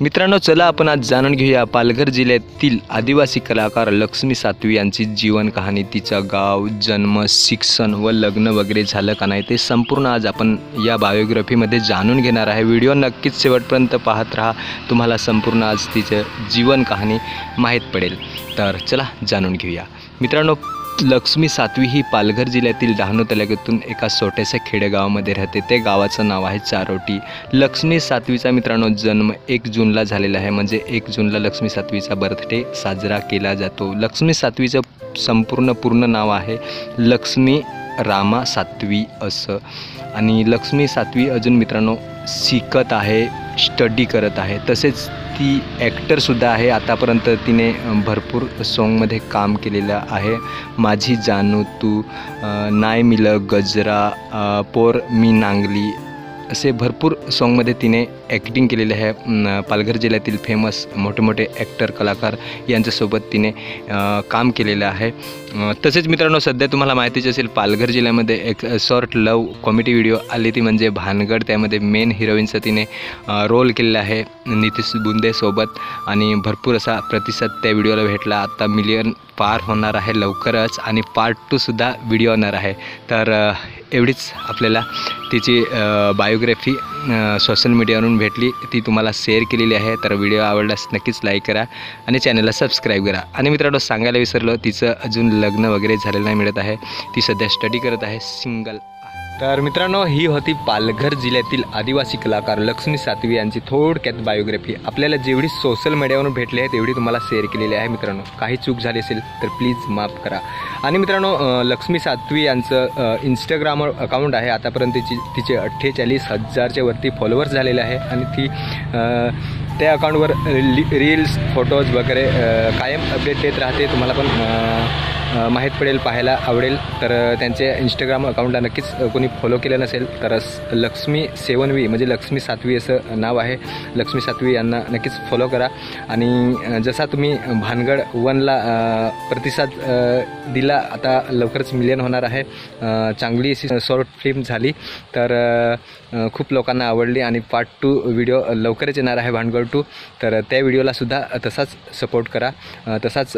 मित्रांनो, चला आपण आज जाणून घेऊया पालघर जिल्ह्यातील आदिवासी कलाकार लक्ष्मी सातवी यांची जीवन कहाणी, तिचा गाव, जन्म, शिक्षण व लग्न वगैरे झालं का नाही ते संपूर्ण आज आपण या बायोग्राफीमध्ये जाणून घेणार आहे। व्हिडिओ नक्कीच शेवटपर्यंत पाहत राहा, तुम्हाला संपूर्ण आज तिचं जीवन कहाणी माहीत पडेल। तर चला जाणून घेऊया। मित्रांनो, लक्ष्मी सातवी ही पालघर जिल्ह्यातील डहाणू तालुक्यातून एका छोट्याशा खेडेगावामध्ये राहते। ते गावाचं नाव आहे चारोटी। लक्ष्मी सातवीचा मित्रांनो जन्म 1 जूनला झालेला आहे, म्हणजे 1 जूनला लक्ष्मी सातवीचा बर्थडे साजरा केला जातो। लक्ष्मी सातवीचं पूर्ण नाव आहे लक्ष्मी रामा सातवी असं। आणि लक्ष्मी सातवी अजून मित्रांनो शिकत आहे, स्टडी करत आहे, तसेच ती ॲक्टरसुद्धा आहे। आतापर्यंत तिने भरपूर सॉन्गमध्ये काम केलेलं आहे। माझी जानू तू, नाय मिल गजरा, पोर मी नांगली असे भरपूर सॉन्गमध्ये तिने ॲक्टिंग केलेले आहे। पालघर जिल्ह्यातील फेमस मोठे ॲक्टर कलाकार यांच्यासोबत तिने काम केलेलं आहे। तसेच मित्रांनो, सध्या तुम्हाला माहितीच असेल पालघर जिल्ह्यामध्ये एक शॉर्ट लव कॉमेडी व्हिडिओ आली ती म्हणजे भानगड। त्यामध्ये मेन हिरोईनचा तिने रोल केलेला आहे नितीश बुंदेसोबत, आणि भरपूर असा प्रतिसाद त्या व्हिडिओला भेटला। आता मिलियन पार होणार आहे लवकरच, आणि पार्ट 2 सुद्धा व्हिडिओ होणार आहे। तर एवढीच आपल्याला तिची बायोग्राफी सोशल मीडियावरून भेटली, ती तुम्हाला शेअर केलेली आहे। तर व्हिडिओ आवडल्यास नक्कीच लाईक करा आणि चॅनलला सबस्क्राईब करा। आणि मित्रांनो, सांगायला विसरलो, तिचं अजून लग्न वगैरे झालेलं नाही मिळत आहे, ती सध्या स्टडी करत आहे, सिंगल। तर मित्रांनो, ही होती पालघर जिल्ह्यातील आदिवासी कलाकार लक्ष्मी सातवी यांची थोडक्यात बायोग्राफी। आपल्याला जेवढी सोशल मीडियावरून भेटली आहे तेवढी तुम्हाला शेअर केलेली आहे। मित्रांनो, काही चूक झाली असेल तर प्लीज माफ करा। आणि मित्रांनो, लक्ष्मी सातवी यांचं इंस्टाग्राम अकाउंट आहे। आतापर्यंत तिचे 48,000च्या वरती फॉलोअर्स झालेले आहे, आणि ती त्या अकाउंटवर रील्स, फोटोज वगैरे कायम अपडेट देत राहते। तुम्हाला पण माहीत पडेल, पाहायला आवडेल। तर त्यांचे इंस्टाग्राम अकाउंटला नक्कीच कोणी फॉलो केलं नसेल तर लक्ष्मी 7V म्हणजे लक्ष्मी सातवी असं नाव आहे। लक्ष्मी सातवी यांना नक्कीच फॉलो करा। आणि जसा तुम्ही भानगड 1ला प्रतिसाद दिला, आता लवकरच मिलियन होणार आहे। चांगली अशी शॉर्ट फिल्म झाली, तर खूप लोकांना आवडली, आणि पार्ट 2 व्हिडिओ लवकरच येणार आहे भानगड 2। तर त्या व्हिडिओलासुद्धा तसाच सपोर्ट करा, तसाच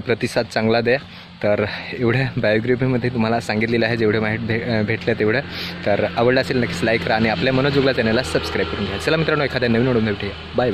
प्रतिसाद चांगला द्या। तर एवढ्या बायोग्राफीमध्ये तुम्हाला सांगितलेलं आहे, जेवढे माहिती भेटलं तेवढं। तर आवडलं असेल नक्कीच लाईक करा आणि आपल्या मनोजोगला चॅनलला सबस्क्राईब करून घ्या। चला मित्रांनो, एखाद्या नवीन व्हिडिओ भेटूया। बाय।